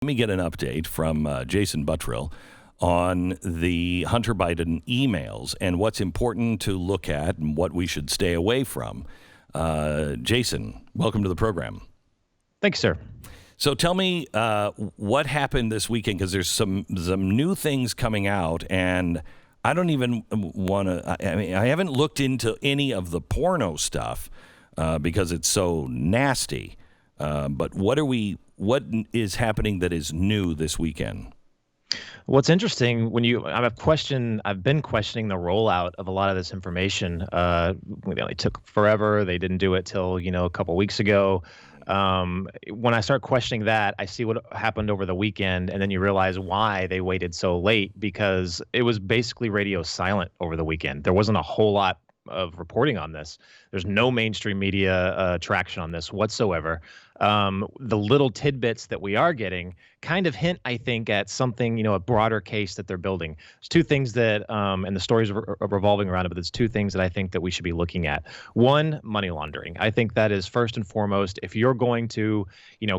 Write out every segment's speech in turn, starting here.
Let me get an update from Jason Buttrill on the Hunter Biden emails and what's important to look at and what we should stay away from. Jason, welcome to the program. Thanks, sir. So tell me what happened this weekend, because there's some new things coming out, and I don't even want to. I mean, I haven't looked into any of the porno stuff because it's so nasty. But what is happening that is new this weekend? What's interesting I've been questioning the rollout of a lot of this information. It took forever. They didn't do it till a couple weeks ago. When I start questioning that, I see what happened over the weekend, and then you realize why they waited so late, because it was basically radio silent over the weekend. There wasn't a whole lot of reporting on this. There's no mainstream media traction on this whatsoever. The little tidbits that we are getting kind of hint, I think, at something, a broader case that they're building. There's two things that, and the stories are revolving around it, but there's two things that I think that we should be looking at. One, money laundering. I think that is first and foremost. If you're going to,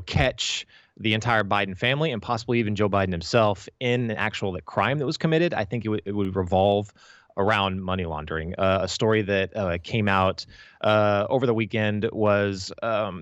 catch the entire Biden family and possibly even Joe Biden himself in an actual crime that was committed, I think it would revolve around money laundering. A story that came out over the weekend was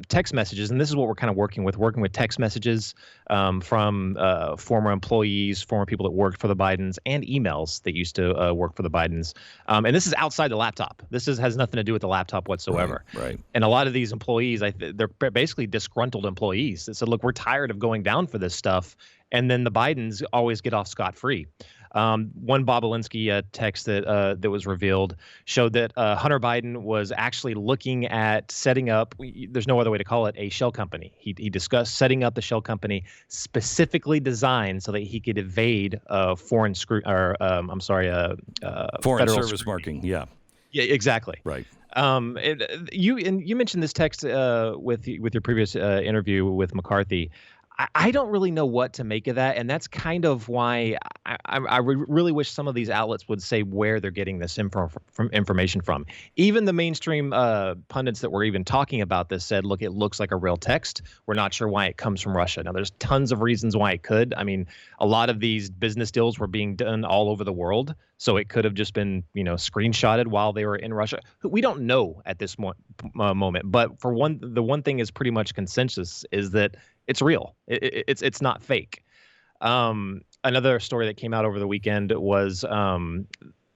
text messages, and this is what we're kind of working with text messages from former employees, former people that worked for the Bidens, and emails that used to work for the Bidens. And this is outside the laptop. This has nothing to do with the laptop whatsoever. Right. And a lot of these employees, they're basically disgruntled employees that said, look, we're tired of going down for this stuff. And then the Bidens always get off scot-free. One Bob Alinsky text that was revealed showed that Hunter Biden was actually looking at setting up, there's no other way to call it, a shell company. He discussed setting up the shell company specifically designed so that he could evade foreign service marking. Yeah, exactly. Right. You mentioned this text with your previous interview with McCarthy. I don't really know what to make of that, and that's kind of why I really wish some of these outlets would say where they're getting this information from. Even the mainstream pundits that were even talking about this said, look, it looks like a real text. We're not sure why it comes from Russia. Now, there's tons of reasons why it could. I mean, a lot of these business deals were being done all over the world, so it could have just been, screenshotted while they were in Russia. We don't know at this moment, but the one thing is pretty much consensus is that it's real. It's not fake. Another story that came out over the weekend was a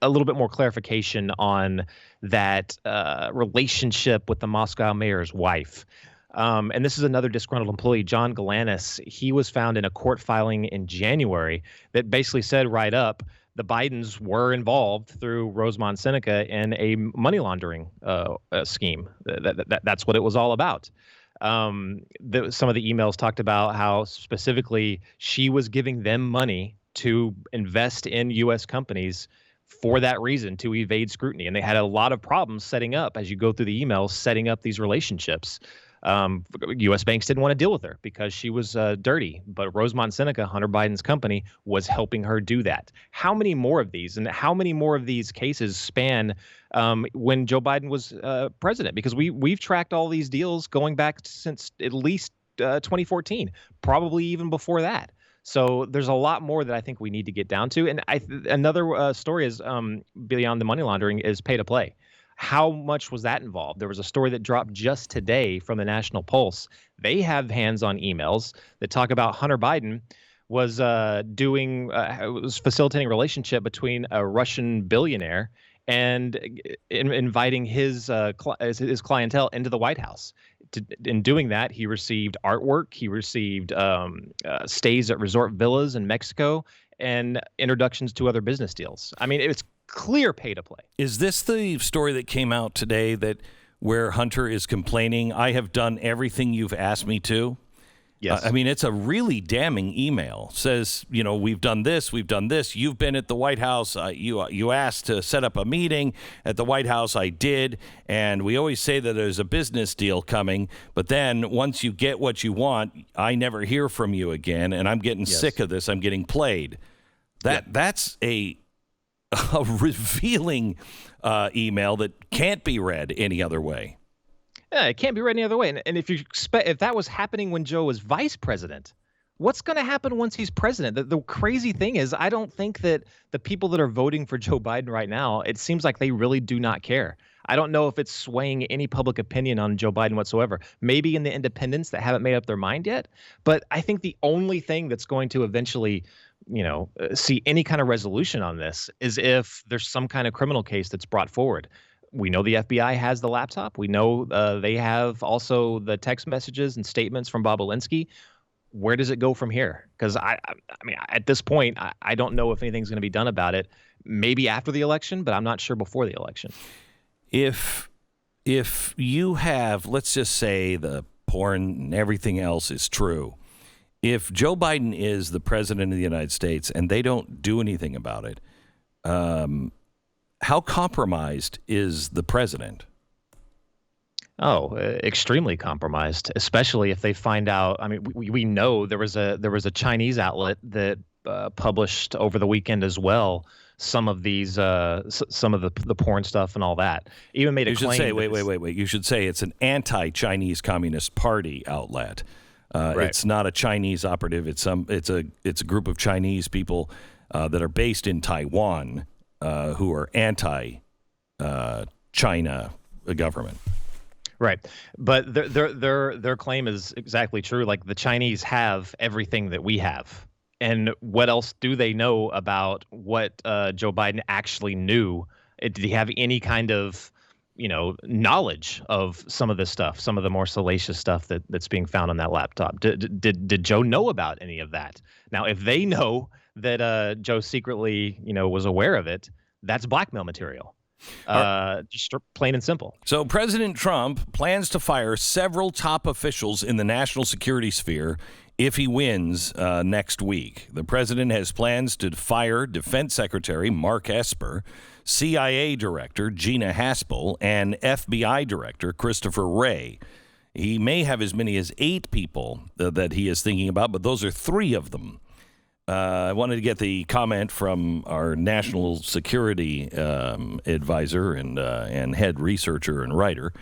little bit more clarification on that relationship with the Moscow mayor's wife. And this is another disgruntled employee, John Galanis. He was found in a court filing in January that basically said right up, the Bidens were involved through Rosemont Seneca in a money laundering scheme. That's what it was all about. Some of the emails talked about how specifically she was giving them money to invest in U.S. companies for that reason, to evade scrutiny. And they had a lot of problems setting up, as you go through the emails, setting up these relationships. U.S. banks didn't want to deal with her because she was dirty, but Rosemont Seneca, Hunter Biden's company, was helping her do that. How many more of these, and how many more of these cases span when Joe Biden was president? Because we've tracked all these deals going back since at least 2014, probably even before that. So there's a lot more that I think we need to get down to. And another story is beyond the money laundering is pay to play. How much was that involved? There was a story that dropped just today from the National Pulse. They have hands-on emails that talk about Hunter Biden was was facilitating a relationship between a Russian billionaire and inviting his clientele into the White House. In doing that, he received artwork, he received stays at resort villas in Mexico, and introductions to other business deals. I mean, it's clear pay to play. Is this the story that came out today where Hunter is complaining, I have done everything you've asked me to? Yes. I mean, it's a really damning email. Says, we've done this. You've been at the White House. You asked to set up a meeting at the White House. I did. And we always say that there's a business deal coming. But then once you get what you want, I never hear from you again. And I'm getting sick of this. I'm getting played. That's a revealing email that can't be read any other way. Yeah, it can't be read any other way. And if that was happening when Joe was vice president, What's going to happen once he's president? The crazy thing is, I don't think that the people that are voting for Joe Biden right now, it seems like they really do not care. I don't know if it's swaying any public opinion on Joe Biden whatsoever. Maybe in the independents that haven't made up their mind yet. But I think the only thing that's going to eventually, see any kind of resolution on this is if there's some kind of criminal case that's brought forward. We know the FBI has the laptop. We know they have also the text messages and statements from Bob Alinsky. Where does it go from here? Because I mean, at this point, I don't know if anything's going to be done about it. Maybe after the election, but I'm not sure before the election. If you have, let's just say the porn and everything else is true, if Joe Biden is the president of the United States and they don't do anything about it, how compromised is the president? Oh, extremely compromised, especially if they find out. I mean, we know there was a Chinese outlet that published over the weekend as well some of these some of the porn stuff and all that. Even made a claim. You should say wait. You should say it's an anti-Chinese Communist Party outlet. Right. It's not a Chinese operative. It's a group of Chinese people that are based in Taiwan who are anti-China government. Right. But their claim is exactly true. Like, the Chinese have everything that we have. And what else do they know about what Joe Biden actually knew? Did he have any kind of, knowledge of some of this stuff, some of the more salacious stuff that's being found on that laptop? Did Joe know about any of that? Now, if they know that Joe secretly, was aware of it, that's blackmail material. Just plain and simple. So President Trump plans to fire several top officials in the national security sphere if he wins next week. The president has plans to fire Defense Secretary Mark Esper, CIA Director Gina Haspel, and FBI Director Christopher Wray. He may have as many as 8 people that he is thinking about, but those are 3 of them. I wanted to get the comment from our national security advisor and head researcher and writer,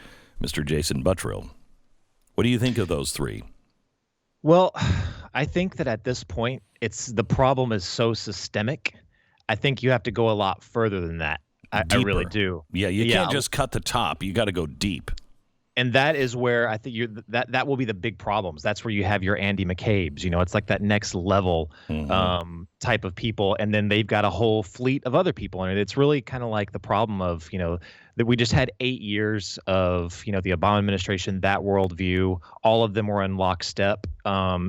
Mr. Jason Buttrill. What do you think of those 3? Well, I think that at this point, the problem is so systemic. I think you have to go a lot further than that. I really do. Yeah, you can't just cut the top. You got to go deep. And that is where I think that will be the big problems. That's where you have your Andy McCabe's. It's like that next level type of people, and then they've got a whole fleet of other people. And it's really kind of like the problem of that we just had 8 years of the Obama administration, that worldview. All of them were in lockstep.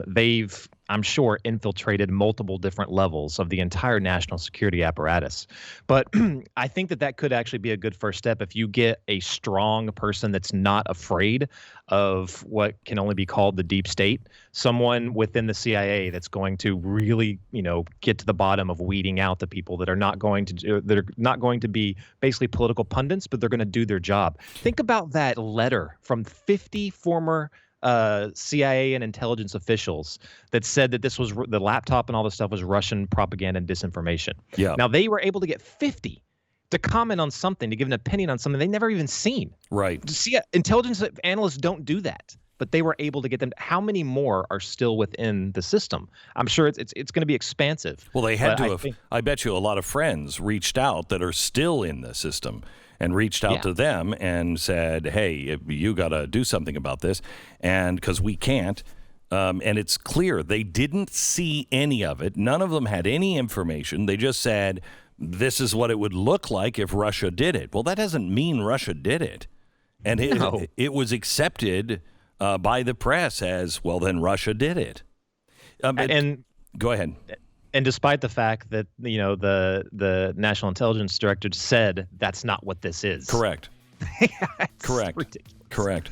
They've, I'm sure, infiltrated multiple different levels of the entire national security apparatus. But I think that could actually be a good first step if you get a strong person that's not afraid of what can only be called the deep state, someone within the CIA that's going to really, get to the bottom of weeding out the people that are not going to be basically political pundits, but they're going to do their job. Think about that letter from 50 former CIA and intelligence officials that said that this was the laptop and all this stuff was Russian propaganda and disinformation. Yeah. Now, they were able to get 50 to comment on something, to give an opinion on something they never even seen. Right. See, intelligence analysts don't do that, but they were able to get them. How many more are still within the system? I'm sure it's going to be expansive. Well, they had to have. I bet you a lot of friends reached out that are still in the system and reached out to them and said, hey, you got to do something about this. And because we can't. And it's clear they didn't see any of it. None of them had any information. They just said, this is what it would look like if Russia did it. Well, that doesn't mean Russia did it. And it was accepted by the press as, well, then Russia did it. And go ahead. And despite the fact that, the National Intelligence Director said that's not what this is. Correct. Correct. Ridiculous. Correct.